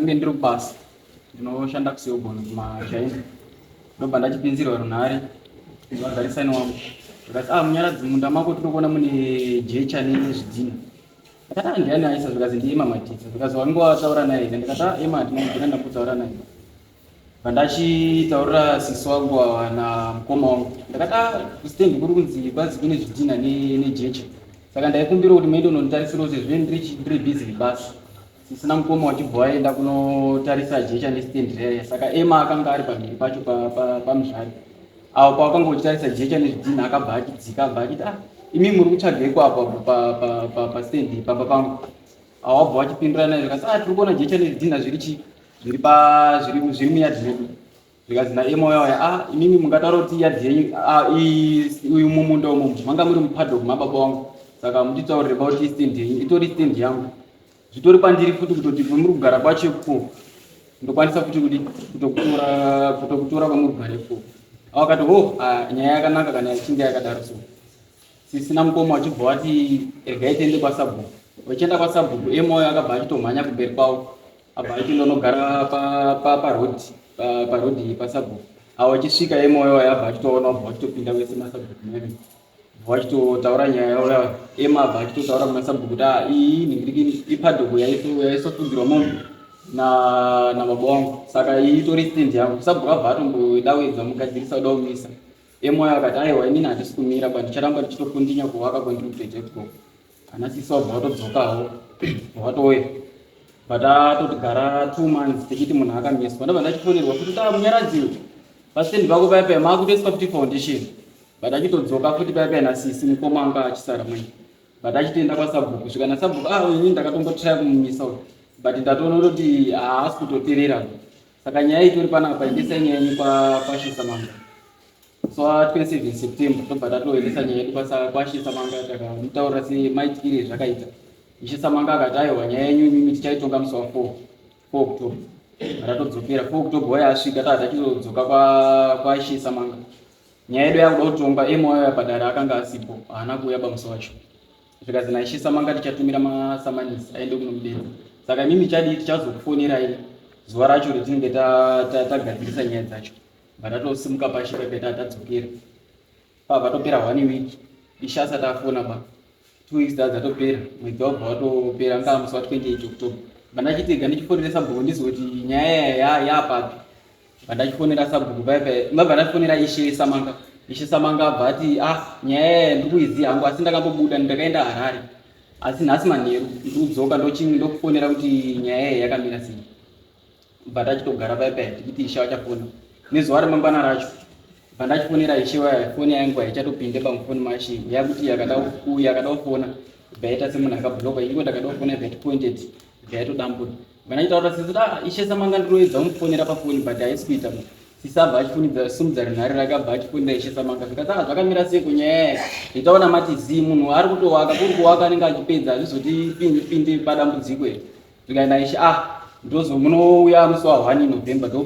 Ange ndiri kubasa ndinoshanda kuseubhoni kumachaina ndobva ndachipinzirwa runhare nevagarisani wangu zvikati munyaradzi munda mako tiri kuona mune jecha nezvidhina ndakati ndiani aisa zvikazi ndiema matidza zvikazi wangowataura naye here ndikati ema ndinogona ndakutaura naye vandachitaurira sisi wangu namukoma wangu ndakati kusitendi kuri kunzi kwazi kune zvidhina nejecha saka ndaikumbira kuti maende unonditarisira kuti ndiri bhizi nebasa sisina mukoma wachibva waenda kunotarisa jecha nesitendi raya saka ema akanga ari pamberi pacho pamuzvari apo paakanga uchitarisa jecha nezvidhina akabva achidzika abva achiti imi muri kutsvageko apa pasitendi pamba pangu awabva wachipindura naye zvikasi tiri kuona jecha nezvidhina zviri muyadhi medu zvikazi naema uyauya imimi mungataura kuti yadhi yenyu uyu mumunda umo manga muri mupadhoku mababa wangu saka muchitaurira kuti stendi yenyu itori stendi yangu zvitori pandiri futi kutoti muri kugara kwacho ndokwanisa futi kuti kutokutora kwamuri kugarepo akati nyaya yakanaka kana ichinge yakadaro so sisina mukoma wachibva wati regai tiende kwasabhuku vachienda kwasabhuku emoyo akabva achitomhanya kumberi kwavo abva achienda unogara parodhi pasabhuku avo achisvika emoyo abva achitoona abva achitopinda wese masabhuku mene vachitotaura nyaya yavo ema abva achitotaura kuna sabhuku kuti iyi ningirikini ipadhoku yaisofundirwa mombe nababa wangu saka iyi itori stendi yangu sabhuku abva atombodawedza mugadzirisa uda kumisa emoyo akati aiwa inini handisi kumira ndicharamba ndichitokundinya kuwaka kwandiri kutoiteko ana sisi wabva watodzokawo watouya patatogara 2 months tichiti munhu akamiswa ndabva ndachifonerwa kuti munyaradziwe pastendi pako paipai maakutoiswa futi foundation ndachitodzoka futi paipai nasisi mukoma anga achisara mwenye ndachitoenda kwasabhuku svika nasabhuku inini ndakatongotiraya kumumisa but ndatoona kuti haasi kutoterera saka nyaya itori panapa endesai nyaya yenyu kwashisamanga so 27 September tobva tatoendesa nyaya yedu kwashisamanga takamutaurira semaitikire zvakaita ishisamanga akati aiwa nyaya yenyu mimi tichaitonga musi wa 4 October ndatodzokera 4 October waya asvika tachitodzoka kwashisamanga nyaya yedu yakuda kutongwa emoyo yapadare akanga asipo haana kuuya pamusi wacho zvikazi naishisamanga tichatumira masamanisi aende kuno mudenga saka mimi tichazokufonerai zuva racho retinenge tagadzirisa nyaya dzacho ndatosimuka pashi pepeta tadzokera patopera 1 week isha asati afona 2 weeks dzatopera mwedzi wabva watopera anga musi wa 28 October ndachitiga ndichifonera sabhuku ndizoti nyaya yapapi ndachifonera sabhuku paipai ndabva ndachifonera ishe samanga abva ati nyaya ndikuiziva hangu asi ndakambobuda ndakaenda Harare asi nhasi manheru ndikudzoka ndokufonera kuti nyaya yakamira sei bva ndachitogara paipai tikiti ishe wachafona nezuva remangwana racho bva ndachifonera ishe waya foni yangu haichatopinde pamufoni mashe yakuti yakada kufona bvaita semunhu akabhulokwa ingo ndakada kufona bvaitopointed bvaitodambuda bva ndachitaura sisi ishe samanga ndiroedza kumufonera pafoni but haisi kuita sisabva achifunidza runhare rakabva achifonera ishe samanga zvikati zvakamira sei kunyaya itaona mati munhu ari kutowaka kuri kuwaka anenge achipedza hazvizoti pinde padambudziko here zvikaenda ishe munouya musi wa 1 November ndo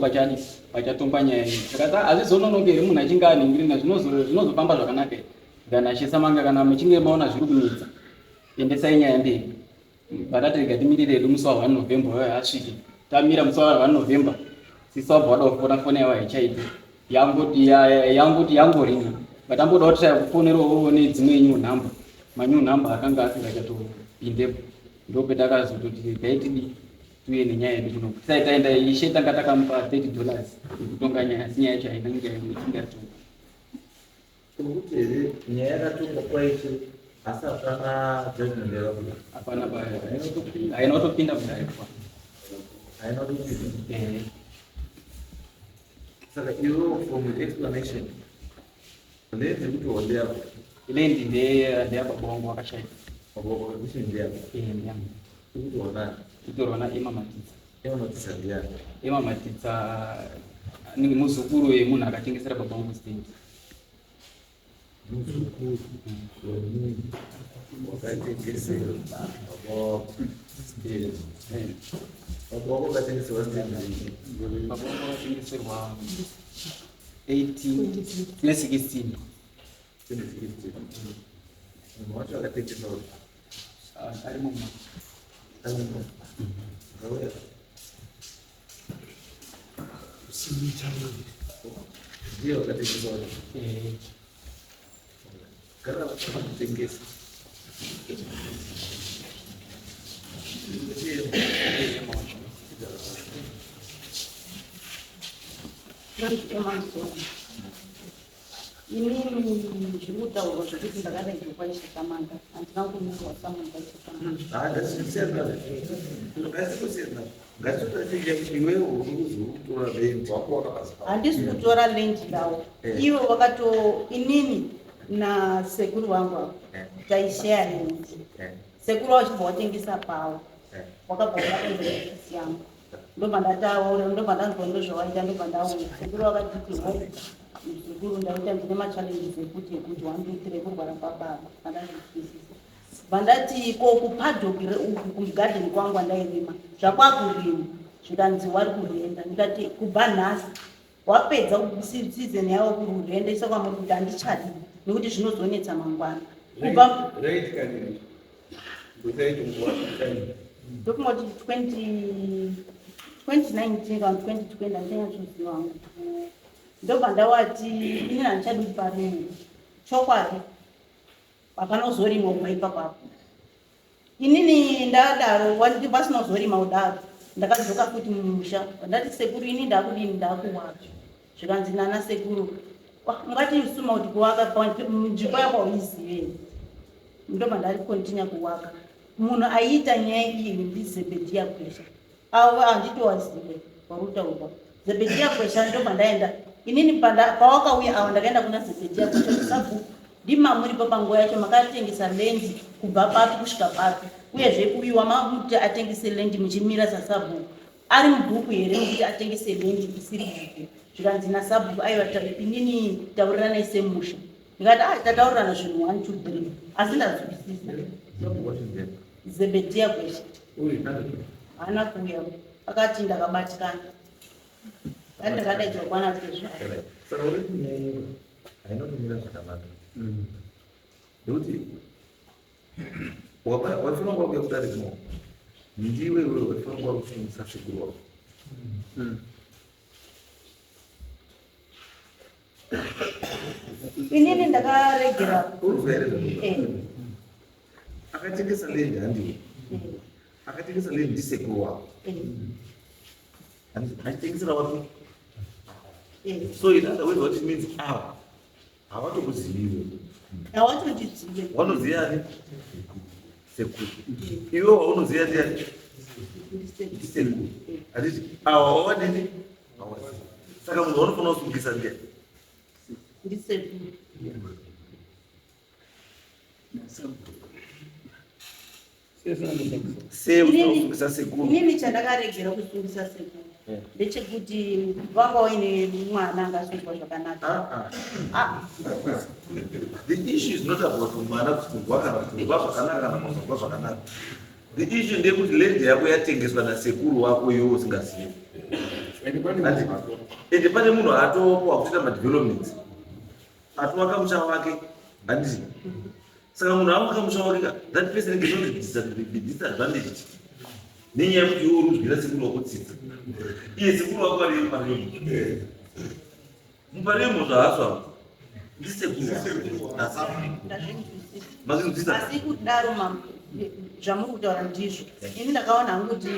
pachatongwa nyaya iyi zvakati hazvizononoke here munhu achinge aningirina zvinozofamba zvakanaka here kana ishe samanga kana muchinge maona zviri kunetsa endesai nyaya mberi batatirega timirire hedu musi wa 1 November wayo asvike tamira musi wa 1 November sisi wabva wada kufona foni yavo haichaiti yangoringa batamboda kutira kufonerawo nedzimwe new number manew number akanga asingachatopindepo ndopetakazototi gaitidi tuye nenyaya yedu kuno sai taenda ishe tanga takamupa $30 kutonga nyaya asi nyaya yacho hainenge itingatonga kuti nyaya yakatongwa kwaiti asi hapana judgment yavakuda hapana haina kutopinda kudare haina kutopinda saka iwo from the explanation lendi kuti wondeapo ilendi ndeyababa wangu wakashaika kuti ndeyako ndiyangu kuti wonani itorona ema matitsa muzukuru wemunhu akatengesera baba wangu stendi muzukuru wakatengesera baba stendi baba wako akatengeserwa stendi baba wangu akatengeserwa 18 ne16 munhu wacho akatengeserwa ari mumwe Ndio katika zote. Kana tengesi. Ini ndikutaura zvokuti ndakadaiko kwaishakamanga handina kunyorwa samanga Ada sisena. Ngasikusiena. Ngasikusiena iwewe uzotora bento wako wakasa. handisi kutora lendi lawo ivo vakato inini nasekuru vangu avo taishare lendi sekuru vachibva watengesa pavo wakabva wakaendeaisi yangu ndobva ndataura ndobva ndanzwa ndozvawaita ndobva ndaona sekuru vakatiti zvikuru ndaita ndine machallenges ekuti 123 kurwara kwababa andazvizwisisa vandati ko kupadhoki uku kugadheni kwangu andairima zvakwakurima zvikanzi wari kurenda ndikati kubva nhasi wapedza sizeni yavo kururenda isakwamuri kuti handichadi nekuti zvinozonetsa mangwana kubva ndokumoti 2019 kana 2020 andinyanyazoziva wangu ndobva ndawati ini handichadi kuparemu chokwadi hapana kuzorima kubva ipapapo inini ndadaro pasina kuzorima kudaro ndakadzoka futi mumusha ndati sekuru ini ndakudini ndakuwaka zvikanzi nana sekuru ungatisuma kuti kuwaka nzvimbo yakwauizivei ndobva ndari kontinya kuwaka munhu aiita nyaya iyi ndizebhedhiya kwesha avo handitowazive warutaurwa zebhedhiya kwesha ndobva ndaenda inini pawakauya ava ndakaenda kuna zebhedhiya kwesha kusabhuku ndimamuripo panguva yacho makatengesa lendi kubva papi kusvika papi uyezve kuyiwa mamuti atengese lendi muchimira sasabhuku ari mubhuku here nokuti atengese lendi isiri bhuku zvikanzi nasabhuku aiwa inini tauriranai semusha ndikati tataurirana zvinhu 1 2 3 asi ndazwisisa zebhedhiya kwesha haana kuuya akati ndakabatikana ndakadaidzwa kwana zvezvaa Saka uri kunyanya hainotomira zvakanaka. Nekuti wafuna kuuya kudarimo ndiwe iwewe wafuna kuuya kufundisa sekuru wako. inini ndakaregera akatengesa lendi handiwe akatengesa lendi ndisekuru wako achitengesera wapi so in other words what it means havatokuziviwe hawatotizive wanoziva ani sekuru iwe waunoziva ndiani ndisekuru hatiti awa wawadini saka munhu wanofanira kusungisa ndiani ndisekuru seusungisa sekuru inini chandakaregera kusungisa sekuru ndechekuti vanga waine mwana angasungwa zvakanaka the issue is not about mwana kusungwa kana kusungwa zvakanaka kana kusungwa zvakanaka the issue ndeyekuti lendi yako yatengeswa nasekuru wako iwe usingazivi ende pane munhu atopa kuita madevelopments atovaka musha wake handiti saka munhu avaka musha wake that person disadvantaged nenyaya yekuti iwe urikuzwira sekuru wako tsitsa iye sekuru wako ari muparemo muparemo zvaaswa ndisekuru asi kudaro zvamuri kutaura ndizvo ini ndakaona hangu kuti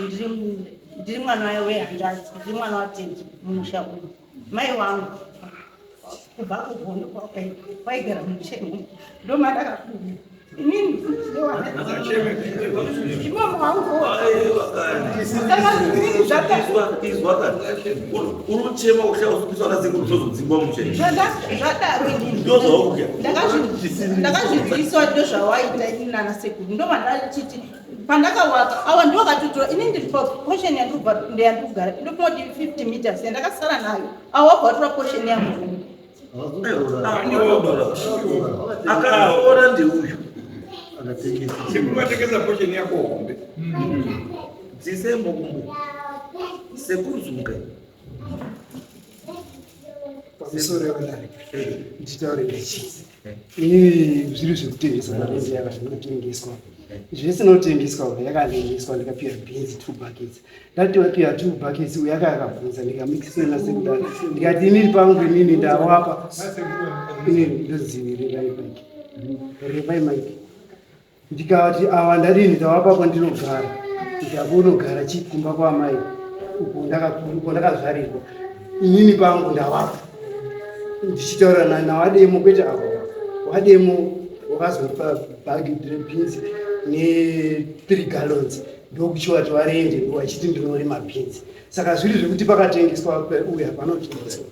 ndiri mwana wehandazi ndiri mwana watendi mumusha uyu mai wangu kubva kugondo kwaigara muchemo ndomadakakuru inini imomo wangu uruchema ushausukiswa nasekuru zozodzingwa muchemo zvadaro inini ndozvauya ndakazvidziswa ndo zvawaita ini nana sekuru ndobva ndachiti pandakawaka awa ndokatutora ini ndiri posheni yandikugara ndokunoti 50 meters yandakasara nayo awabvatora posheni yangu akaora ndeuyu sekumatengesa posheni yako hombe dzisembokumbu sekuru zumukai pamusoro yakadai ndichitaure ndichisi inini zviri zvekutengesa marendi aka zvinotengeswa Zvisinotengeswa yakatengeswa ndikapiwa beans 2 buckets. Ndati wapiwa 2 buckets uyakakabvunza ndikamikisena sekudaro. Ndikati inini pangu inini ndawapa. Inini ndodzivirira ipaki. Repai Mike. Ndikati awa ndadini ndawapa kwandinogara. Ndikabonogara chikumba kwamai. Uko ndakazvarirwa. Inini pangu ndawapa. Ndichitaura nawademo kwete apo. Wademo wakazopa bagi beans ne3 gallons ndokuchiwa kuti varende vachiti ndinorima beans. Saka zviri zvekuti pakatengeswa uya panotengeswa.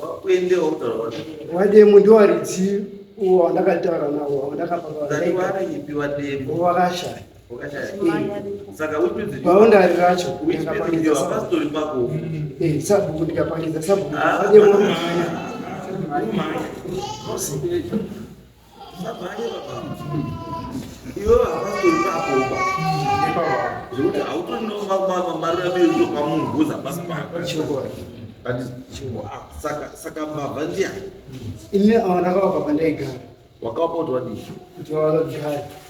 Wakuendewo kutaura Wademo ndowaridzi wandakataura nawo wandakapaaipiwa demo wakashaya. Saka uipinzi Baundari racho ndikapangidza pastori pako. Sabhuku ndikapangidza sabhuku. Wademo Iwe hapastori pako zvekuti hautonoma mari yabeyo pamunhuza basi pako. Saka mbavha ndiani ini ndakavapa pandaigara wakavapa kuti wadii kuti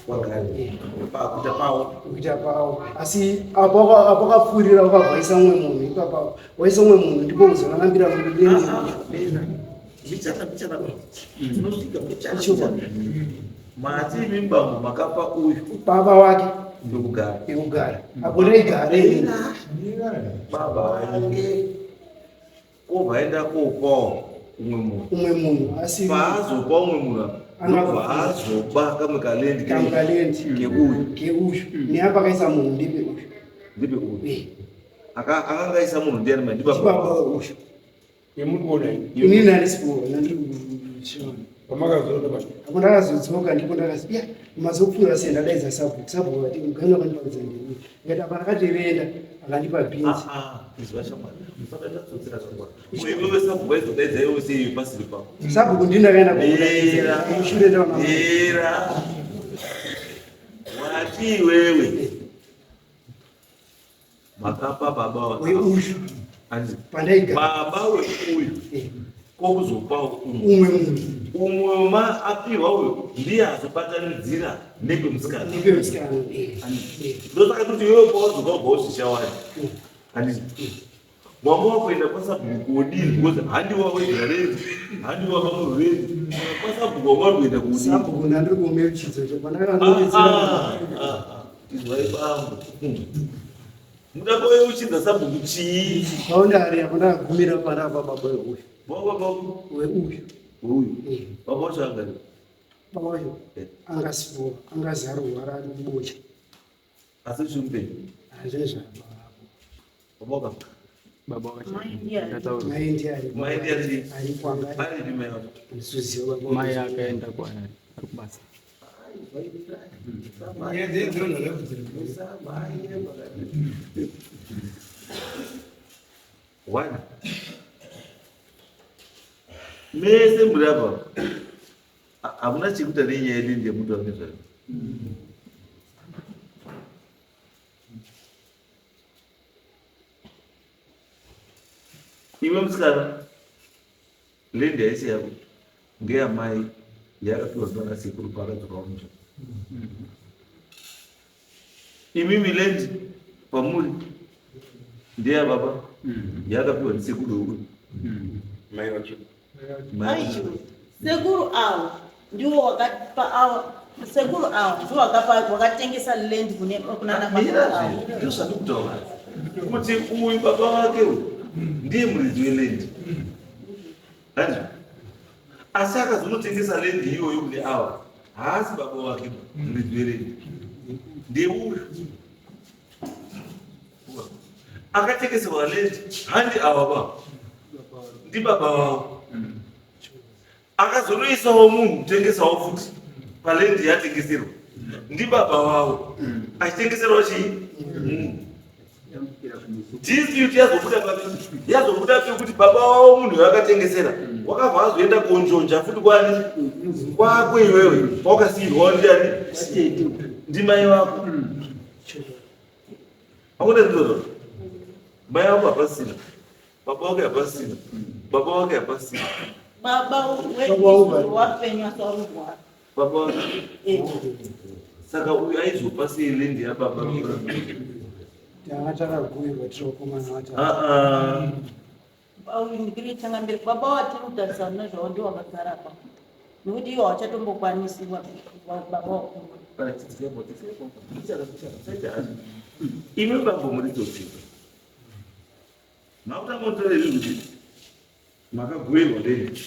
vakagara pakuita pawo kuita pavo asi apakapfuurira ukabvaisa umwe munhu ipapa waisa umwe munhu ndipo uzonangambira mati mimbambo makapa uyu baba wake ndokugara ekugara apo ndaigare baba vake kovhaenda kopawo umwe munhu asi paazopa umwe munhu anobva azoba kamwe kalendi keuyu neapakaisa munhu ndipe uyu akangaisa munhu ndiani mandibaba uyu inini handisipoona ndiri apo ndakazodzoka ndipo ndakazi ya mazopfuura sei ndadaidza sabhuku ati muganga kwandipaidza ndini ngati apa ndakaterenda akandipa beans sabhuku ndini ndakaenda mushure era wati iwewe makapa baba uyu pandaigara baba weuyu kokuzopa umwe munhu umwema apihwa uyu ndiye azobatanidzira nepemusikana ndosaka kuti iwewe pawazoka ubva usishawani mwama wakuenda kwasabhuku kodini because handiwa wegaredi handiwa vamwe redi kwasabhuku wamwandoenda sabhuku ndandiri kumechidzo izwai bambo muda boye uchidza sabhuku chii kaundari apo ndakagumira panapa baba uyu uyu baba wacho angari baba wacho angasipoa angazarurwa ari kubocha asi chimupei hazvezva baba mai akaenda kwaari ari kubasa mese muri apa hamuna chekuita nenyaya yedu ndemutu anezvayo iwe musikana lendi haisi yako ngeyamai yakapiwa zvana sekuru paakadzoka mutsva imimi lendi pamuri ndeya baba yakapiwa nesekuru uyu mai wacho sekuru avo ndiwo wakapa avo sekuru avo ndiwo wakatengesa lendi kunana baba ndizvo zvandikutaura kuti uyu baba wake ndiye muridzi welendi asi akazonotengesa lendi iyoyo kune ava haasi baba wake muridzi welendi ndeuyu akatengeserwa lendi handi ava ba ndi baba wavo akazonoisawo munhu kutengesawo futi palendi yatengeserwa ndi baba wavo achitengeserwa chii dispute yazobuda kuti baba wavo munhu yakatengesera wakabva azoenda konjonja futi kwani kwakwe iwewe wakasiyirwawo ndiani ndimai vako akuda ndizvozvo mai vako hapasina baba wake hapasina baba wake hapasina baba wafenywa saurwa baba wake Saka uyu aizopa sei lendi yababa? Tanga takaguyirwa tirokomana wacho. ndikirichanga mberi baba watiri kutarisana nezvavo ndiwo vakagara apa nekuti iwo hawachatombokwanisiwa baba wakuru. Imi bambo muri totsiva mautamotoreri kuti makaguyirwa lendi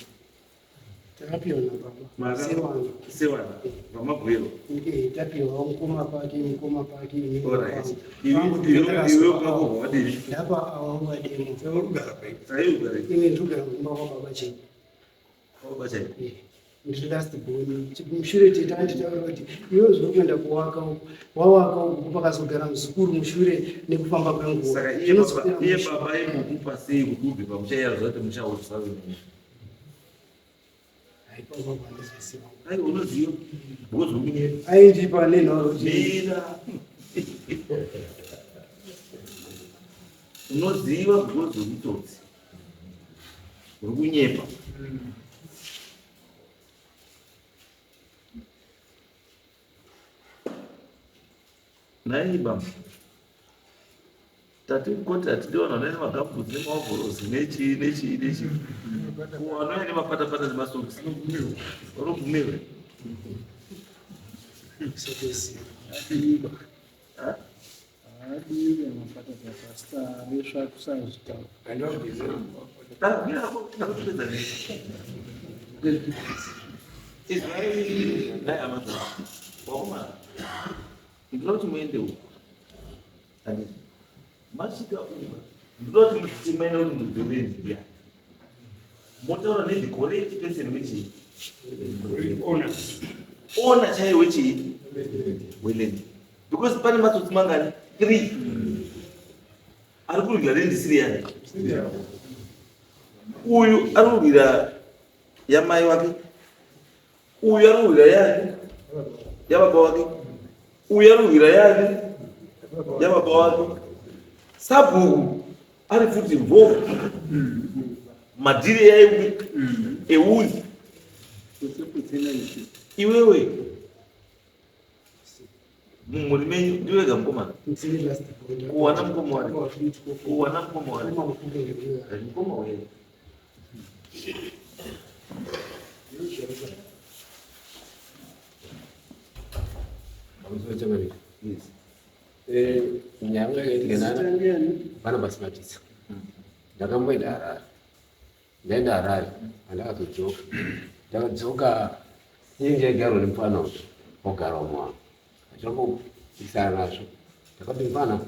Takapiwa baba. sewana vamaguyirwa Tapiwa mukoma pake iwe ukako wadini ndapa awangu ademo aiugare ine ndogara kumba kwababa cheni kwabachai ndiri last born mushure tete anditaura kuti iwe uzori kuenda kuwaka uku wawaka uku pakazogara muzukuru mushure nekufamba kwenguva. saka iye baba aimukupa sei kuti ubve pamuchaiyarwa kuti muchauzvawe ai unoziva bozvomune aindipa nenhoro mira unoziva bozvomutotsi uri kunyepa nai bamba tatikoti atidiwana nai magambudzi nemaovhorosi nechi kuwanoya nemapatapata nemasokisi unobvumirwe ndinoti muende uko masvika uko ndinoti muchimaina kuti mudzomenziya motaura nezvikoreti peseni wechii ona chaiwo chii weland because pane matsotsi mangani 3 ari kurwira lendi siriyani uyu ari kurwira yamai wake uyu ari kurwira yake yababa wake uyu ari kurwira yake yababa wake sabhuku ari futi mbovu madhiri euzi iwewe mumuri menyu ndiwega mukomana kuwana mukoma wari kuwana mukoma wari mukoma wari nyanga yakaitikanana pana basimatisa ndakamboenda Harare ndaenda Harare andakazodzoka ndakadzoka inge garo nemufana ogara umwana achiramboisana nazvo ndakati mufana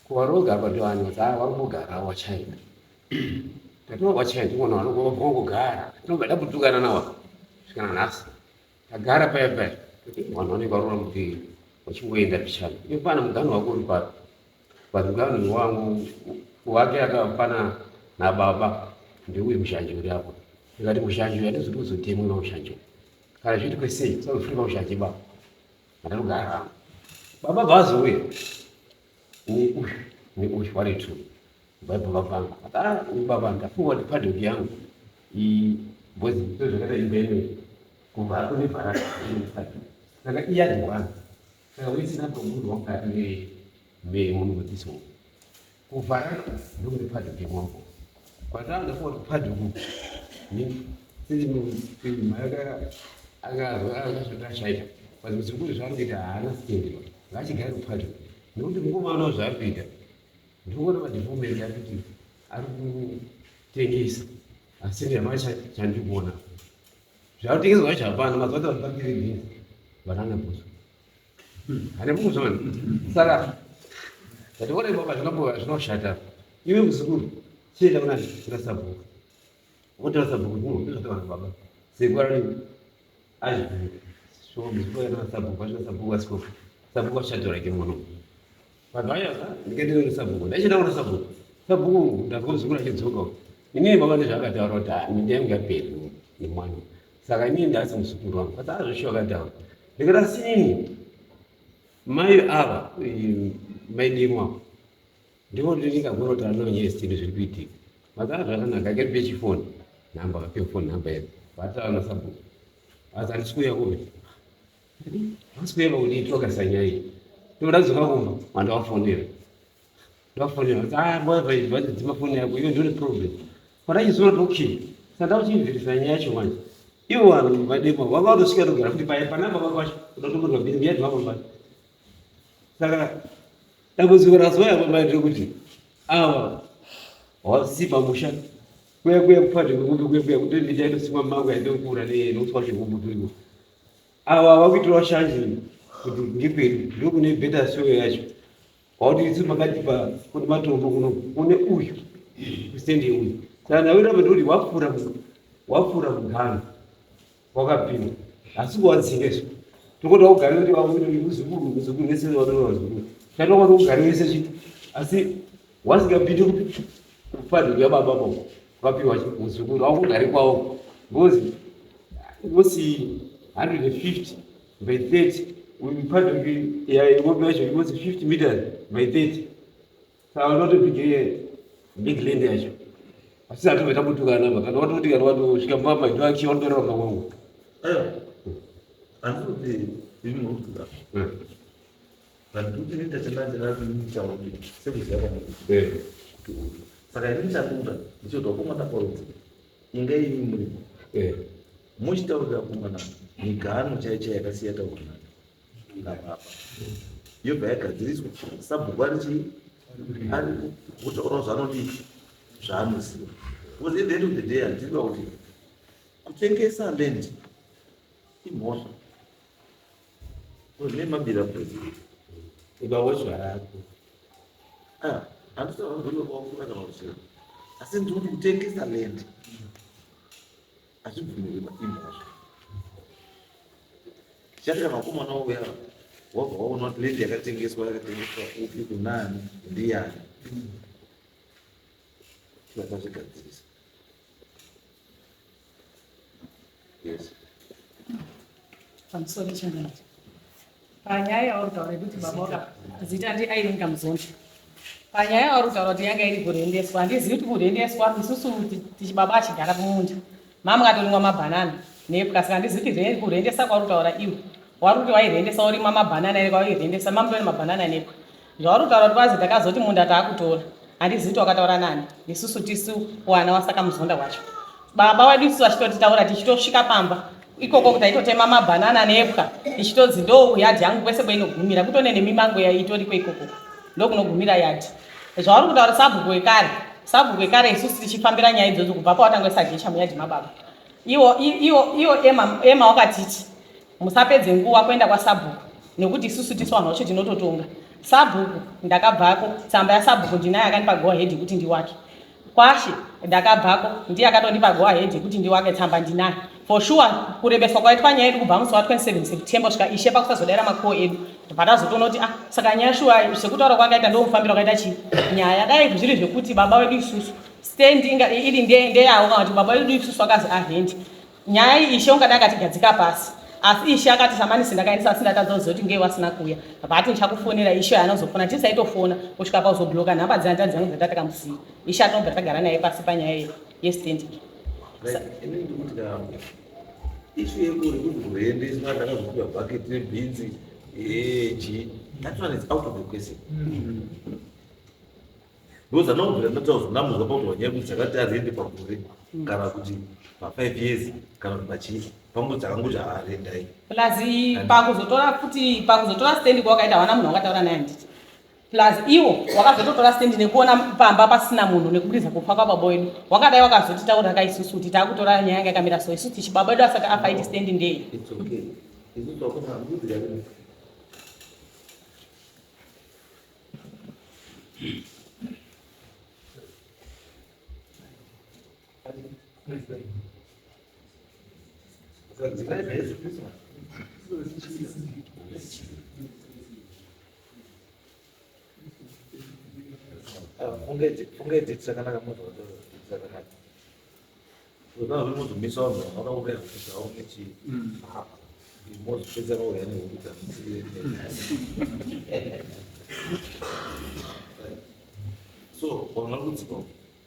kuvaroga apa ndovanyoza varikugara wachina ndatova wachina ndimona vanongogara tinobva ndaputukana nawa svikana nhasi ndagara paya paya vanhu vanenge varora kuti wachingoenda pichana iye pana mugano wako uri papi pazimugano wangu wake akapana nababa ndeuye mushanje uri apo ndikati mushanje uyu handizoti uzotemwe mamushanje kana zviti kwesei saufiri mamushanje baba andarugara baba bvazouya neuyu waretu baba vangu baba ndafunga kuti padhoki yangu bhozi ndozvakata imbeine kubva kunebhara saka iye adhivana saka uisina pamunhu wamukati memunhu wethismo kuvhara ndokuri padhoki mwangu kwatava ndafunga kuti padhoku akazodashaita pazimuzukuru zvaari kuita haana sitendero ngachigari kupadhoki nekuti mukomana zvaari kuita ndikuona madhivhomenti ari kuti ari kutengesa asi ndiyama chandikuona zvari kutengeswa zvacho hapana mazvati vapapire bhinzi banana bhuzo hane mukuzvona saka ndationa ibaba zvinoshata iwe muzukuru chienda kuna sabhuku otora sabhuku ndinozvata vanhu baba sekwari azviviri so muzukuru yana sabhuku achina sabhuku asikofu sabhuku achatora ke mwono vanhu vaya ndikaendera nesabhuku ndachienda kuna sabhuku ndazwa muzukuru achidzoka inini baba ndezvaakataura kuti ndiyamungaperi nemwana saka inini ndasi muzukuru wangu ati azvoshovakataura ndikati sinini mai ava mai demu ako ndikoti ndikagona kuti anonyere sitini zviri kuitika makaa zvakanaka akaripe chifoni namba akapiwa foni namba yedu vatava nasabhuku asi handisi kuuya kuve Wasikweva ulitoka sanyai. Tunazoka kumva mwana wafonera. Wafonera. Mbona dzimafoni yako iyo ndio problem. Kwa hiyo zona okay. Sasa uchimvirisa nyacho manje. Iwo vanhu vadema vakatosvika togara kuti paya panapa pakwacho unotokorwa bhizi yati vamwe vacho. Saka dambudziko razoya pamaitire kuti ava wasi pamusha kuya kupata kwekumbikuya kuti ndichaitosimwa mangu yaitokura neuswa zvegumbu turiko ava vakuitirawo shanje kuti ngekwedu ndokune bheta soyo yacho wakuti isi makatipa kune matombo kuno kune uyu kusende uyu saka naweramba ndikuti wapfuura mugano wakapinda asi kuwadzingeso tokoda kugara kuti uzukuru vese vadova zukuru tatokwada kugara vese chii asi wasingapindi kupadhi yababa po wapiwa uzukuru awakugari kwawo because 150 by 30 padhi yaimobi yacho because 50 meters by 30 saka unotopige big land yacho asi atovetambotukana kana watoti kana watosvika mumamaido achiwa ndorera mawangu andikuti ndinokutuka vandikuti nitachenanjenaaitauri sekuziva kwamuri saka ini ndichakuda ndichoda kumwana kwaudzi inga ini murimo muchitaurira kumwana migano chaicho yakasiya taurina namapa yobva yagadziriswa sabhuku arichi ari kutaurawo zvanodii zvaanoziva because at the end of the day handiriva kuti kutengesa land imhosva nemabira president ikawozvarako handitauraaakuna kana kuchera asi ndikuti kutengesa land hazvibvumirwa imhosva chati kana vakomana uya wabva waona kuti land yakatengeswa upi kunani ndiyani vakazvigadzirisa yes pamusoro chanai panyaya yauri kutaura yekuti baba zita ndiairinga kamuzondi panyaya yauri kutaura kuti yanga iri kurendeswa handizivi kuti kurendeswa isusu tichibaba achigara mumunda mama ngatorimwa mabhanana nepwa saka handizivi kuti kurendesa kwauri kutaura iwe wari kuti wairendesa urimwa mabhanana ere kwawairendesa mamutore mabhanana nepwa zvauri kutaura kuti kwazi takazoti munda taakutora handizivi kuti wakataura nani isusu tisu wana wasaka muzonda wacho baba wedu isusu achitotitaura tichitosvika pamba ikoko kuti aitotema mabhanana nepwa ichitodzi ndo yadhi yangu kwese kwainogumira kutone nemimango yaitoriko ikoko ndokunogumira yadhi zvauri kutaura sabhuku ekare isusu tichifambira nyaya idzodzo kubva pawatangoisa jecha muyadhi mababa iwo ema wakatiti musapedze nguva kuenda kwasabhuku nekuti isusu tisu vanhu vacho tinototonga sabhuku ndakabvako tsamba yasabhuku ndinaye akandipa go ahead kuti ndiwake kwashe ndakabvako ndiye akatondipa go ahead kuti ndiwake tsamba ndinaye for sure kurebeswa kwaitwa nyaya yedu kubva musi wa27 september kusvika ishe pakusazodaira makuo edu patazotoona kuti saka nyaya shuwa zvekutaura kwakaita ndomufambiro wakaita chii nyaya dai zviri zvekuti baba wedu isusu stendi iri ndeyawo kana kuti baba wedu isusu akazi ahendi nyaya iyi ishe ungadai akatigadzika pasi asi ishe akati samanisi ndakaendesa asi ndatadza kuti ngei wasina kuya vati ndichakufonera ishe anozofona tisaitofona kusvika pauzobloka nhamba dzangu dzangu dzatatakamuzii ishe atinobva tagara naye pasi panyaya yestendi ini ndikuti ishu yekuri kuti kuendeswa takazopiwa bhaketi nebhinzi eji that one is out of the question because anobvira ndatauzonamuzwa pakuti wanyaya kuti dzakati arende pagore kana kuti pa5 years kana kuti pachii pangu dzakangoti arendai plus pakuzotora stendi kwawakaita hawana munhu wakataura naye handiti plus iwo wakazototora stendi nekuona pamba pasina munhu nekubudisa kufa kwababa wedu wakadai wakazotitaura kaisusu kuti taakutora nyaya yanga yakamira so isusu tichi baba wedu asati afaiti stendi ndei Fungete tsakanaka muntu tsakanaka. Unaona muntu misoma unaona ule kusao mechi. Imozo pesa roho yani ukuta. So, wanalutiko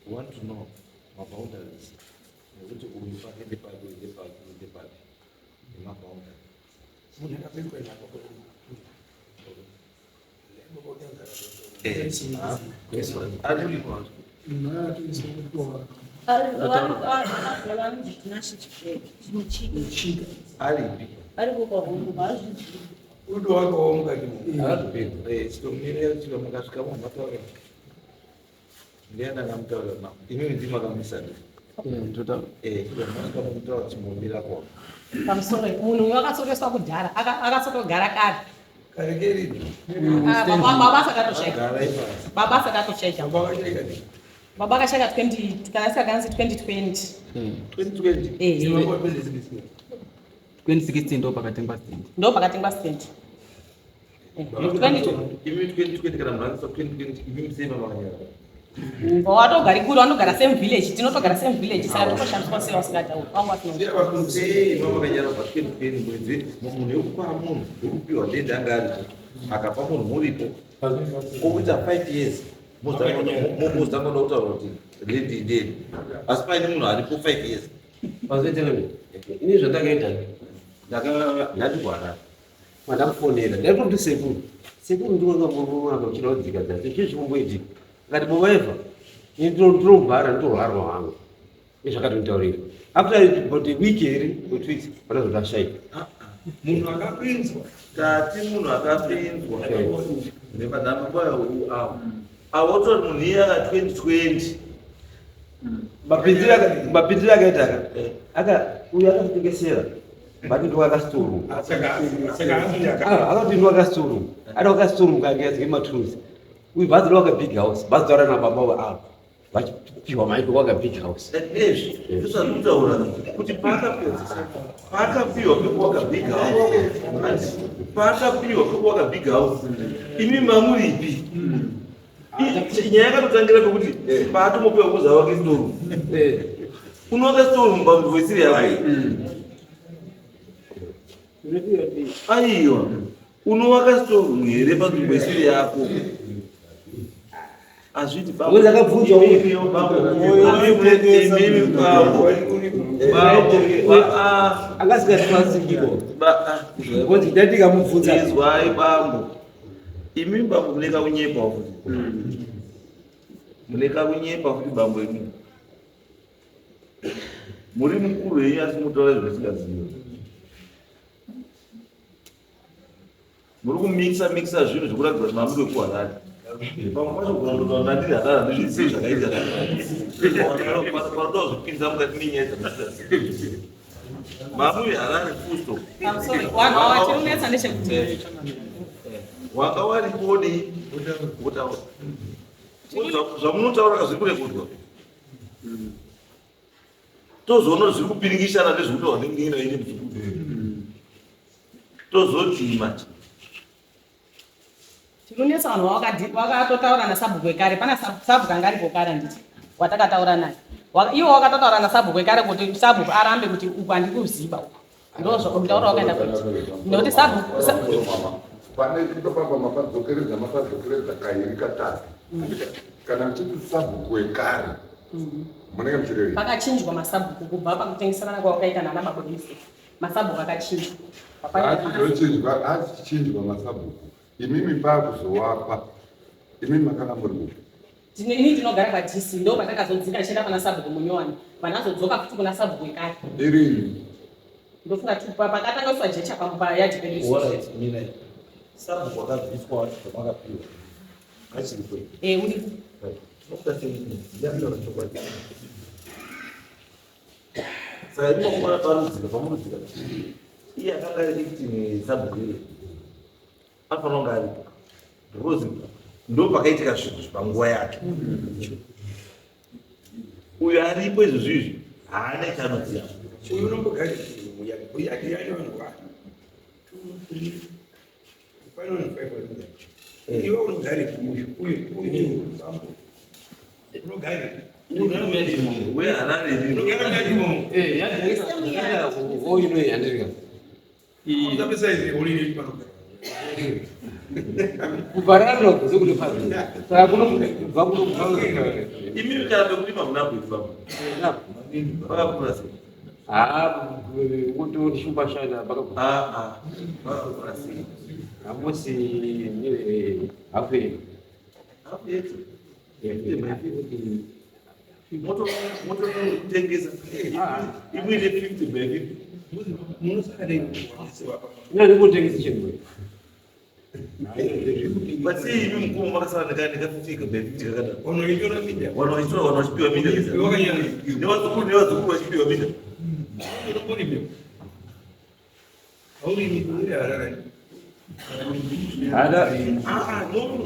want to know about boundaries. Ukuthi uyifake lepaki. Ema boundaries. Pamusoro munhu wakasoreswa kudhara akasotogara kare. Baba sakatoshaika. Baba akashaka 20 kana sakanzi 2020. 2016 ndo pakatengwa stand. Ndo pakatengwa stand. 2020 kana mwanzo 2020 imimsema mawanyara. Watogari kuri vanogara same village, tinotogara same village saka tokoshandiswa sei vasikatauri. Vangu vatinoti mama kanyara pa 2020 mwedzi munhu yokupa munhu yokupiwa ndende anga ari akapa munhu muripo okuita 5 years muzangoda kutaura kuti ndende ndende asi paine munhu aripo 5 years pazoitene ini zvandakaita ndatigwara mandakufonera ndaitoti sekuru ndiwanga muruaka uchinodzika dzati chizvimboitika ngati muvaivha ndinobhara nditorwarwa hangu izvakatonitaurira after about a week here wetweeks vanazodashaika munhu akapinzwa tati munhu akapinzwa nemadhambayo avotori munhu iye aka 2020 mapinziro akaita uyo akamutengesera bati ndiwakasitorum akati ndiwakasitorum ada wakasitorum kangeazike matrusi uyu bhazi lowaka big house bhazi taura nababa avo vachipiwa maiko waka big house ezvi ndosandikutaura kuti paakapiwa pekuwaka big house paakapiwa pekuwaka big house imi mamuripi nyaya yakatotangira pekuti paatomopiwa kuza wake storu unowaka storu mubambi wesiri yake aiwa unowaka storu here panzvimbo isiri yako azviti angasikatimasikirozvai bambo imi bambo muneka kunyepa futi muneka kunyepa futi bambo imi muri mukuru henyu asi mutaura zvisingazivi muri kumixa zvinhu zvekuratidza kuti mamuri wekuharari pamwe pacho kunondo ndandiri hadara ndizvisei zvakaita panoda kuzvipinza mukati menyaya dzamasiasi mamuri harari fusto wachirunetsa ndechekuti wanga waripodi kutaura zvamunotaura zviri kurekodwa tozoona zviri kupiringishana nezvekuti wandingeina ine muzvikudu tozotima tinonetsa vanhu vakatotaura nasabhuku ekare. Pana sabhuku anga aripo kare nditi watakataura naye iwo wakatotaura nasabhuku ekare kuti sabhuku arambe kuti uku handikuziva uku ndozvakutaura wakaenda kuti nokuti sabhuku pane chitopamba mapadzokeredza kairi katatu kana mchiti sabhuku ekare munenge muchirei pakachinjwa masabhuku kubva pakutengeserana kwawakaita nana mabhodisi masabhuku akachinjwa hachichinjwa masabhuku imimi pakuzowapa imimi makanga muri kupi ini ndinogara padhisi ndo pandakazodzika chienda pana sabhuku munyowani vanazodzoka futi kuna sabhuku ekare irini ndofunga pakatangaiswa jecha payadhipendi sabhuku akabviswa zvamakapiwa achiripo uri saka inokuona parudzika pamurudzika iye akanga ari kuti sabhuku iri anofanira kunge aripo because ndo pakaitika zvinhu panguva yake uyo aripo izvozvo izvi haana chaanoziva uyu unombogari iwe unogari unogari imimi kana pekuti mamunakuifa vakakura sei kuti ndishumba shana Kurasi. amosi ni afei Moto tengeza. Imwene 50 baby. nani kutengesa chinhu But see, you mkuu makasana nikafika baby tikakata. Unoitora media. Wanaoitoa wanaoshipiwa mida hizo. Ni wazukuru washipiwa mida. Unaponi mimi. Au ni ile haraka. ada No.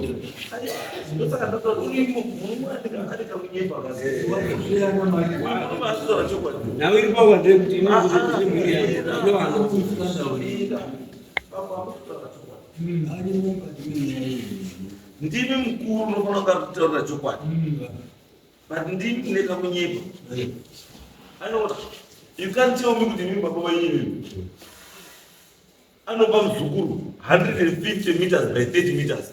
Ndio sasa ndio Mungu andika mwenyewe kazi. Kama sasa wanachukua. na wilipo kwa ndio kuti Ndimi mkuru unofana kutora chokwadi. But ndimi neka kunyepa. Anoda. You can't tell me kuti mimba baba yini. Anoba mzukuru 150 meters by 30 meters.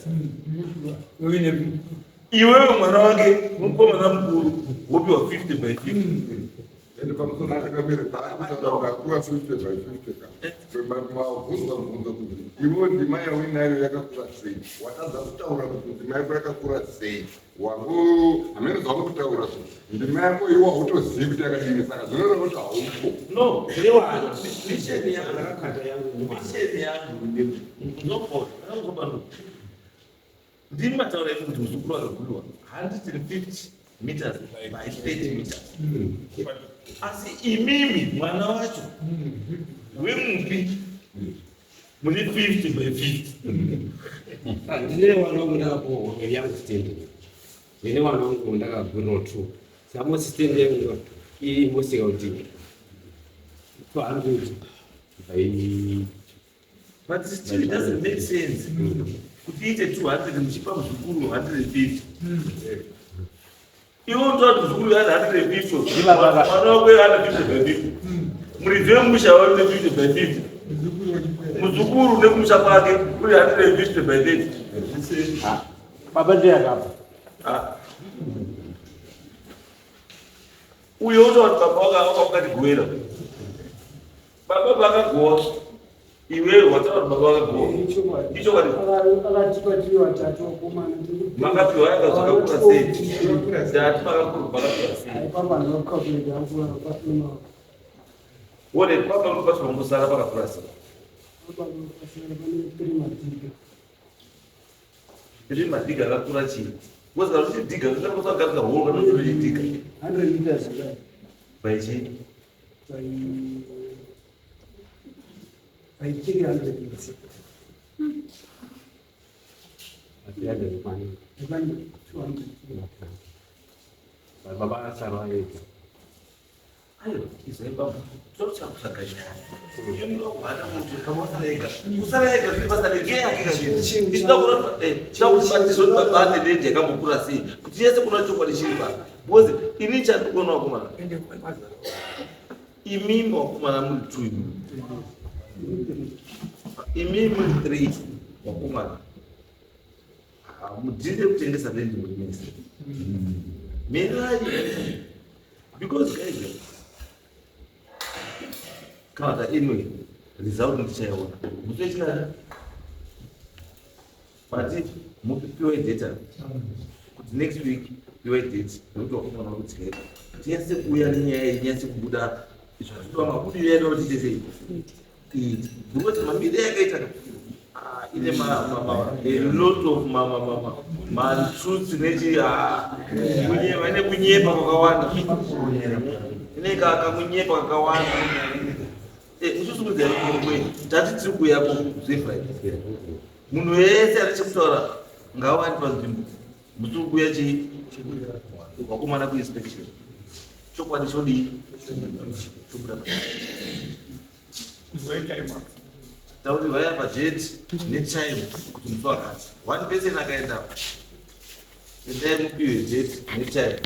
Iwewe mwana wake mwana mkuru wopi wa 50 by 50. Ele vamos tornar a câmera tá da rua 50 by 50 ka. Foi mal vunza kuti. Iwo ndima ya winayo yakakura sei. Wataza kutaura kuti ndima yako yakakura sei. Wangu amene zvauri kutaura so. Ndima yako iwo autozivi kuti yakadini saka zvinova kuti haupo. No, lewa misheni ya akakata yangu misheni yangu ndinopo. Angoba ndimi mataura kuti mzukuru akaguliwa 150 meters by 30 meters. Asi imimi mwana wacho wemupi mune 50 by 50. ndine wanomunapo yangu stand ndine wanongu ndakagwiro 2 samosi stand yangu iyi mosika kuti 200 by But still it doesn't make sense. Kuti ite 200 mchipa mzukuru 150. Iwo ndo mzukuru yana 150. Wanokwe yana 50 by 50. Murive musha wa 50 by 50. Mzukuru nekumsha kwake kuri 150 by 30. baba ndiye akapa Uyo ndo baba wakati gwera. Baba bakagoa. Iwe watara baba wakagoa. Icho kali. akatipatiwa watatu wakomana Makapi waya kazakakura sei. Dati makakuru bakapiwa sei. aipamba ndokabwera akura pasina Wole papa mpasi mungusara bakakura sei. baba pasina bane primatiga Ili madiga akakura chini. Wazika kuti diga zinakosa katika honga na kuti diga. 100 liters Baichi. by 300 liters atiade kufanya even 200 baba asara yetu Ayo, izaiba. Chocha kusakanya. Yumlo wana mtu kama sareka. Kusareka zibasalegea kika. Ndakura ndakubatizo babate ndeje kama kura sei. Kuti yese kuna chokwa lishiba. Bozi ini cha tukono wakumana. Imimo wakumana muri 2. Imimo 3 wakumana. Mudinde kutengesa bendi mulimesi. Meraji. Because guys, kama anyway, result ndichayaona. Mutechina. But mupiwe data. Next week piwe date. Ndio wakumana kuti tiense kuya nyaya nyase kubuda. Icho mabudu yeno titese. Because mambide yakaita ile a lot of truths neji vane kunyepa kwakawanda ine kaka kunyepa kwakawanda muchusumudza kwe tati tiri kuyapo zefriday munhu wese ari chekutaura ngawandi panzvimbo mutiri kuya chi wakomana kuinspection chokwadi chodii chobuda tauri vaya bajeti netime kuti mutu akati one person akaenda endai mupiwe jeti netime